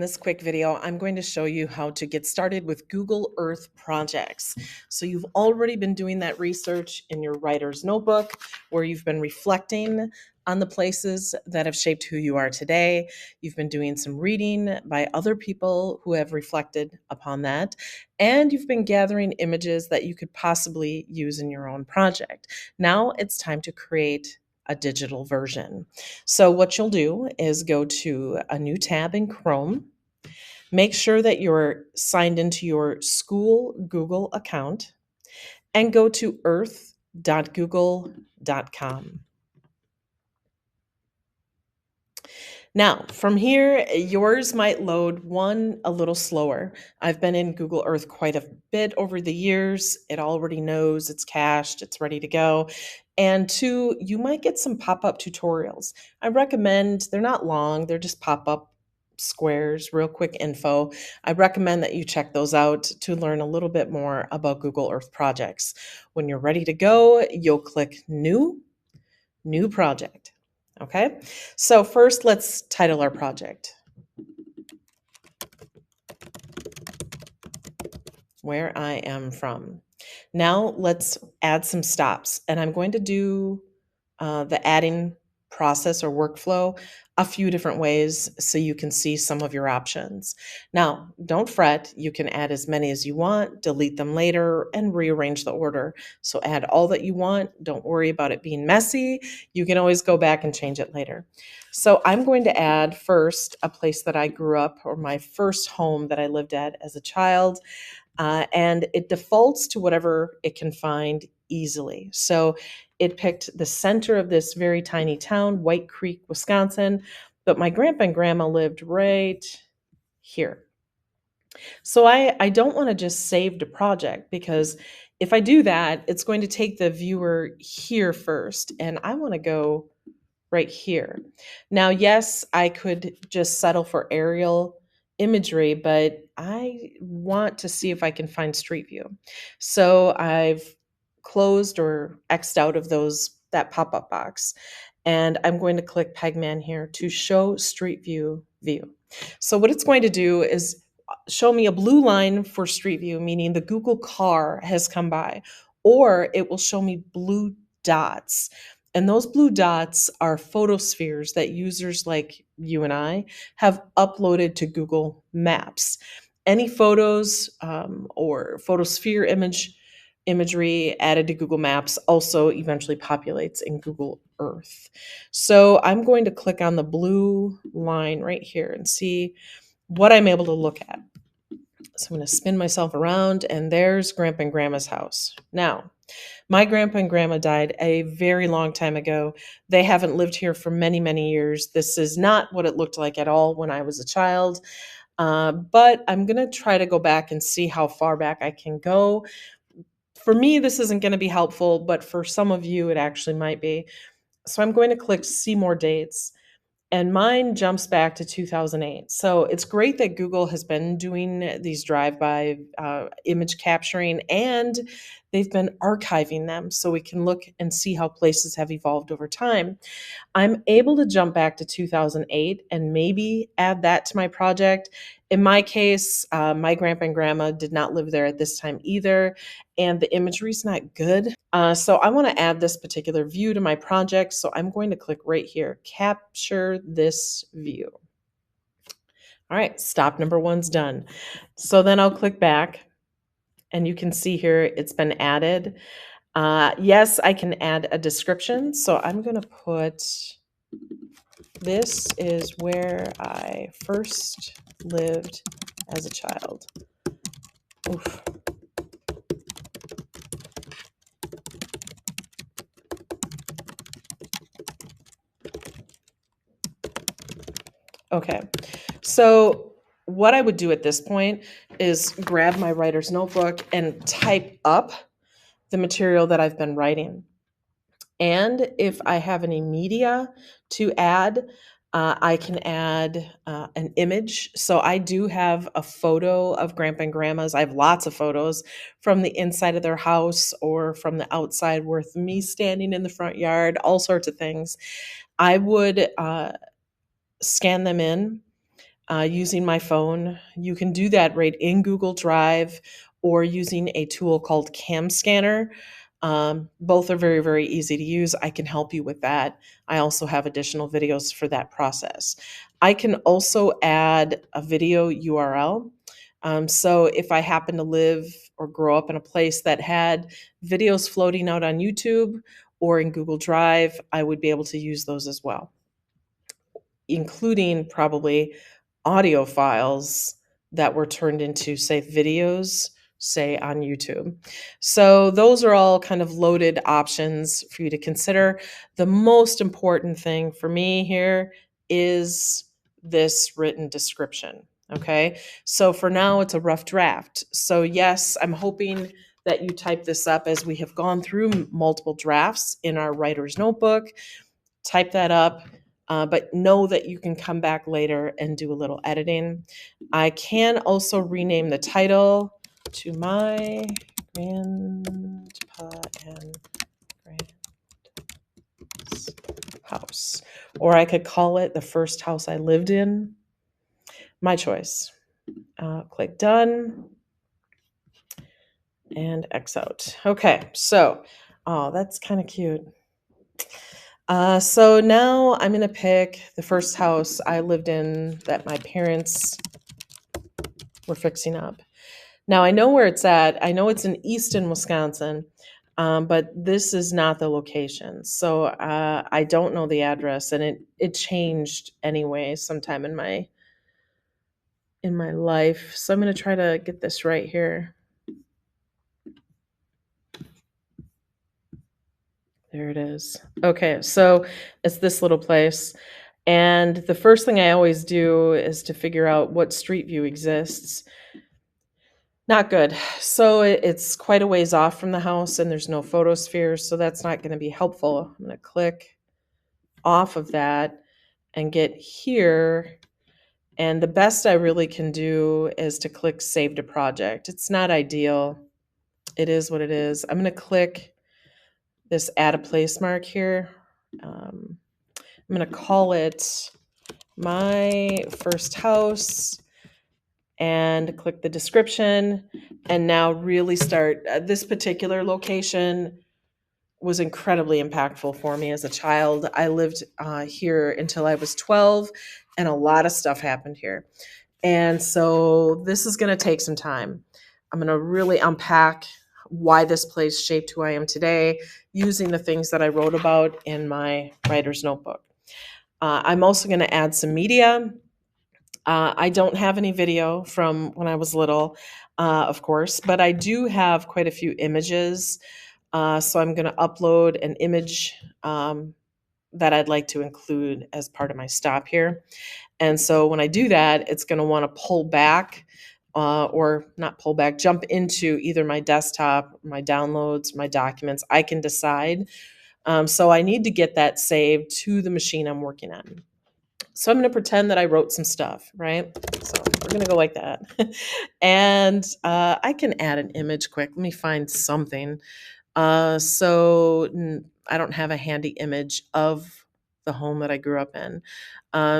In this quick video, I'm going to show you how to get started with Google Earth projects. So you've already been doing that research in your writer's notebook where you've been reflecting on the places that have shaped who you are today. You've been doing some reading by other people who have reflected upon that. And you've been gathering images that you could possibly use in your own project. Now it's time to create a digital version. So what you'll do is go to a new tab in Chrome. Make sure that you're signed into your school Google account and go to earth.google.com. Now, from here, yours might load a little slower. I've been in Google Earth quite a bit over the years. It already knows it's cached, it's ready to go. And two, you might get some pop-up tutorials. I recommend, they're not long, they're just pop-up squares, real quick info. I recommend that you check those out to learn a little bit more about Google Earth projects. When you're ready to go, you'll click New Project. Okay, so first let's title our project, Where I Am From. Now let's add some stops, and I'm going to do the adding process or workflow a few different ways so you can see some of your options. Now, don't fret. You can add as many as you want, delete them later, and rearrange the order. So add all that you want. Don't worry about it being messy. You can always go back and change it later. So I'm going to add first a place that I grew up, or my first home that I lived at as a child. And it defaults to whatever it can find easily. So it picked the center of this very tiny town, White Creek, Wisconsin, but my grandpa and grandma lived right here. So I don't want to just save the project, because if I do that, it's going to take the viewer here first, and I want to go right here. Now, yes, I could just settle for aerial imagery, but I want to see if I can find Street View. So I've closed or X'd out of that pop-up box, and I'm going to click Pegman here to show Street View. So what it's going to do is show me a blue line for Street View, meaning the Google car has come by, or it will show me blue dots. And those blue dots are photospheres that users like you and I have uploaded to Google Maps. Any photos or photosphere imagery added to Google Maps also eventually populates in Google Earth. So I'm going to click on the blue line right here and see what I'm able to look at. So I'm going to spin myself around, and there's Grandpa and Grandma's house. Now, my grandpa and grandma died a very long time ago. They haven't lived here for many, many years. This is not what it looked like at all when I was a child. But I'm going to try to go back and see how far back I can go. For me, this isn't going to be helpful, but for some of you, it actually might be. So I'm going to click See More Dates. And mine jumps back to 2008. So it's great that Google has been doing these drive-by image capturing, and they've been archiving them so we can look and see how places have evolved over time. I'm able to jump back to 2008 and maybe add that to my project. In my case, my grandpa and grandma did not live there at this time either, and the imagery is not good. So I want to add this particular view to my project. So I'm going to click right here, capture this view. All right, stop number one's done. So then I'll click back, and you can see here it's been added. Yes, I can add a description. So I'm going to put, this is where I first lived as a child. Oof. Okay, so what I would do at this point is grab my writer's notebook and type up the material that I've been writing. And if I have any media to add, I can add an image. So I do have a photo of Grandpa and Grandma's. I have lots of photos from the inside of their house or from the outside with me standing in the front yard, all sorts of things. I would scan them in. using my phone. You can do that right in Google Drive or using a tool called Cam Scanner. Both are very, very easy to use. I can help you with that. I also have additional videos for that process. I can also add a video URL. So if I happen to live or grow up in a place that had videos floating out on YouTube or in Google Drive, I would be able to use those as well, including probably audio files that were turned into, say, videos, say, on YouTube. So those are all kind of loaded options for you to consider. The most important thing for me here is this written description. Okay. So for now, it's a rough draft. So, yes, I'm hoping that you type this up as we have gone through multiple drafts in our writer's notebook. Type that up, but know that you can come back later and do a little editing. I can also rename the title to My Grandpa and Grand's House, or I could call it The First House I Lived In. My choice. Click done and X out. Okay, so, oh, that's kind of cute. So now I'm going to pick the first house I lived in that my parents were fixing up. Now I know where it's at. I know it's in Easton, Wisconsin, but this is not the location. So I don't know the address, and it changed anyway sometime in my life. So I'm going to try to get this right here. There it is. Okay, so it's this little place. And the first thing I always do is to figure out what street view exists. Not good. So it's quite a ways off from the house and there's no photosphere, so that's not going to be helpful. I'm going to click off of that and get here. And the best I really can do is to click Save to Project. It's not ideal. It is what it is. I'm going to click this Add a Place Mark here. I'm going to call it My First House and click the description, and now really start. This particular location was incredibly impactful for me as a child. I lived here until I was 12, and a lot of stuff happened here. And so this is going to take some time. I'm going to really unpack why this place shaped who I am today using the things that I wrote about in my writer's notebook. I'm also going to add some media. I don't have any video from when I was little, of course, but I do have quite a few images. So I'm going to upload an image that I'd like to include as part of my stop here. And so when I do that, it's going to want to pull back or not pull back, jump into either my desktop, my downloads, my documents. I can decide. So I need to get that saved to the machine I'm working on. So I'm going to pretend that I wrote some stuff, right? So we're going to go like that. And I can add an image quick. Let me find something. So I don't have a handy image of the home that I grew up in.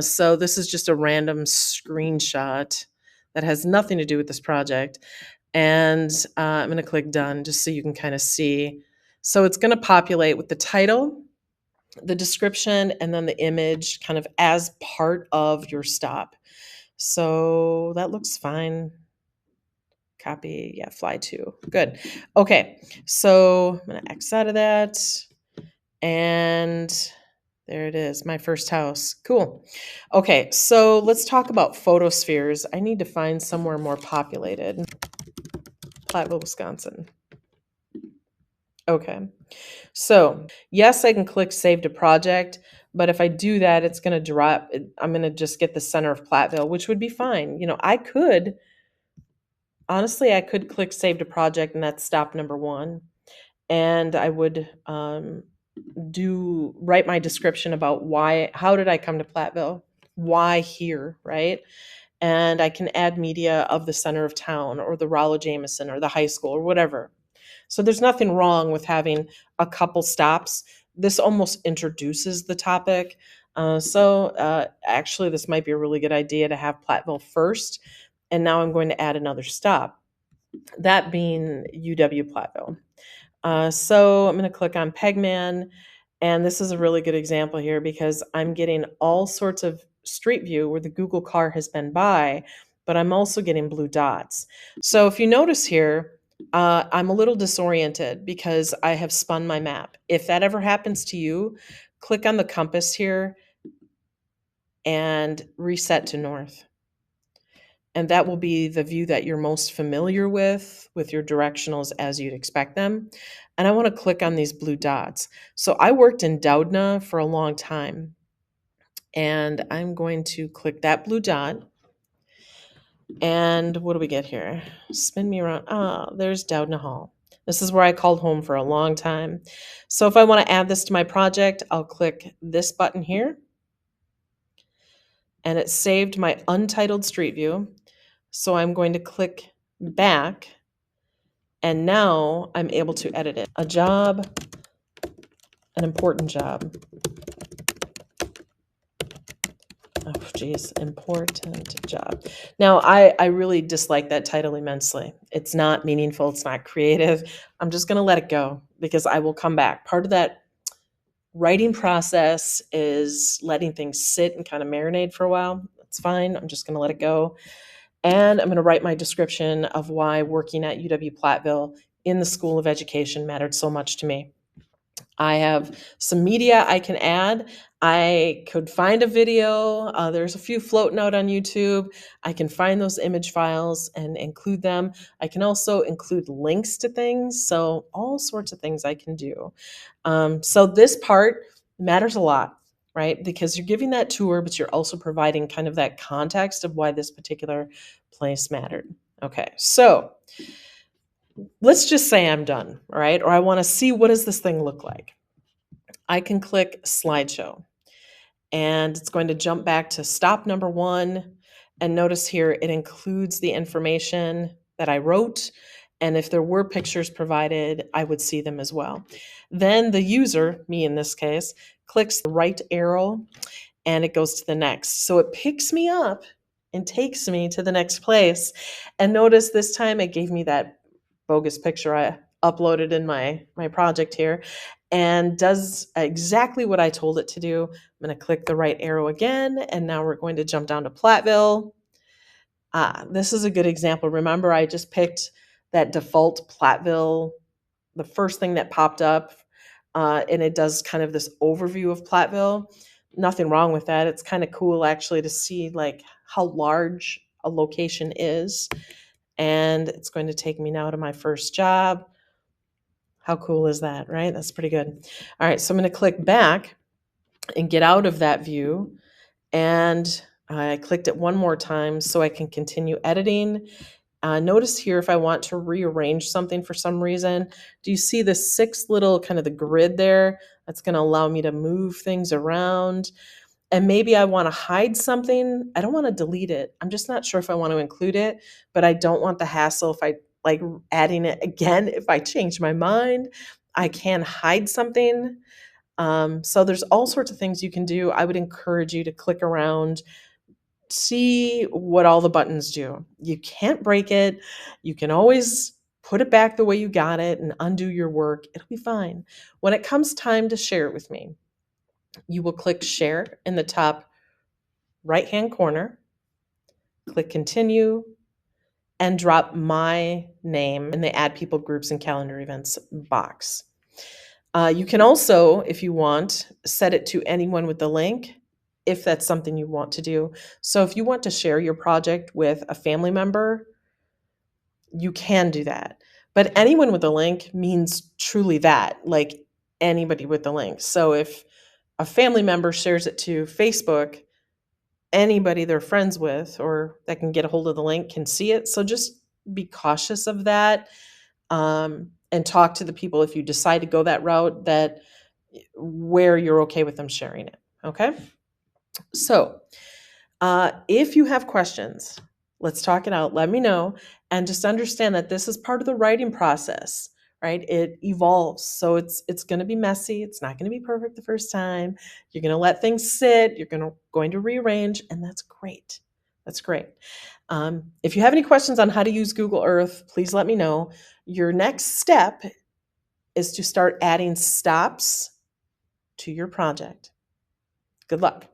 So this is just a random screenshot that has nothing to do with this project. And I'm going to click done just so you can kind of see. So it's going to populate with the title, the description, and then the image kind of as part of your stop. So that looks fine. Copy, yeah, fly to. Good. Okay, so I'm going to X out of that. And there it is, my first house. Cool. Okay, so let's talk about photospheres. I need to find somewhere more populated. Platteville, Wisconsin. Okay, so yes, I can click Save to Project, but if I do that, it's going to drop. I'm going to just get the center of Platteville, which would be fine. Honestly, I could click Save to Project, and that's stop number 1. And I would write my description about how did I come to Platteville? Why here, right? And I can add media of the center of town or the Rollo Jameson or the high school or whatever. So there's nothing wrong with having a couple stops. This almost introduces the topic. Actually, this might be a really good idea to have Platteville first. And now I'm going to add another stop, that being UW Platteville. So I'm going to click on Pegman. And this is a really good example here because I'm getting all sorts of street view where the Google car has been by, but I'm also getting blue dots. So if you notice here, I'm a little disoriented because I have spun my map. If that ever happens to you, click on the compass here and reset to north. And that will be the view that you're most familiar with your directionals as you'd expect them. And I want to click on these blue dots. So I worked in Doudna for a long time. And I'm going to click that blue dot. And what do we get here? Spin me around. Ah, there's Doudna Hall. This is where I called home for a long time. So if I want to add this to my project, I'll click this button here. And it saved my untitled street view. So I'm going to click back. And now I'm able to edit it. A job, an important job. Oh, geez, important job. Now, I really dislike that title immensely. It's not meaningful. It's not creative. I'm just going to let it go because I will come back. Part of that writing process is letting things sit and kind of marinate for a while. That's fine. I'm just going to let it go. And I'm going to write my description of why working at UW Platteville in the School of Education mattered so much to me. I have some media I can add. I could find a video. There's a few floating out on YouTube. I can find those image files and include them. I can also include links to things. So all sorts of things I can do. So this part matters a lot, right? Because you're giving that tour, but you're also providing kind of that context of why this particular place mattered. Okay, so let's just say I'm done, all right? Or I want to see what does this thing look like. I can click slideshow and it's going to jump back to stop number 1. And notice here it includes the information that I wrote. And if there were pictures provided, I would see them as well. Then the user, me in this case, clicks the right arrow and it goes to the next. So it picks me up and takes me to the next place. And notice this time it gave me that bogus picture I uploaded in my project here and does exactly what I told it to do. I'm going to click the right arrow again, and now we're going to jump down to Platteville. This is a good example. Remember, I just picked that default Platteville, the first thing that popped up, and it does kind of this overview of Platteville. Nothing wrong with that. It's kind of cool actually to see like how large a location is. And it's going to take me now to my first job. How cool is that, right? That's pretty good. All right, so I'm going to click back and get out of that view. And I clicked it one more time so I can continue editing. Notice here if I want to rearrange something for some reason, do you see the 6 little kind of the grid there? That's going to allow me to move things around. And maybe I want to hide something. I don't want to delete it. I'm just not sure if I want to include it, but I don't want the hassle if I like adding it again. If I change my mind, I can hide something. So there's all sorts of things you can do. I would encourage you to click around, see what all the buttons do. You can't break it. You can always put it back the way you got it and undo your work. It'll be fine. When it comes time to share it with me, you will click share in the top right-hand corner, click continue, and drop my name in the add people, groups, and calendar events box. You can also, if you want, set it to anyone with the link if that's something you want to do. So if you want to share your project with a family member, you can do that. But anyone with a link means truly that, like anybody with the link. So if a family member shares it to Facebook, anybody they're friends with or that can get a hold of the link can see it. So just be cautious of that, and talk to the people if you decide to go that route that where you're okay with them sharing it. Okay. So if you have questions, let's talk it out. Let me know. And just understand that this is part of the writing process, right? It evolves. So it's going to be messy. It's not going to be perfect the first time. You're going to let things sit. You're going to rearrange, and that's great. That's great. If you have any questions on how to use Google Earth, please let me know. Your next step is to start adding stops to your project. Good luck.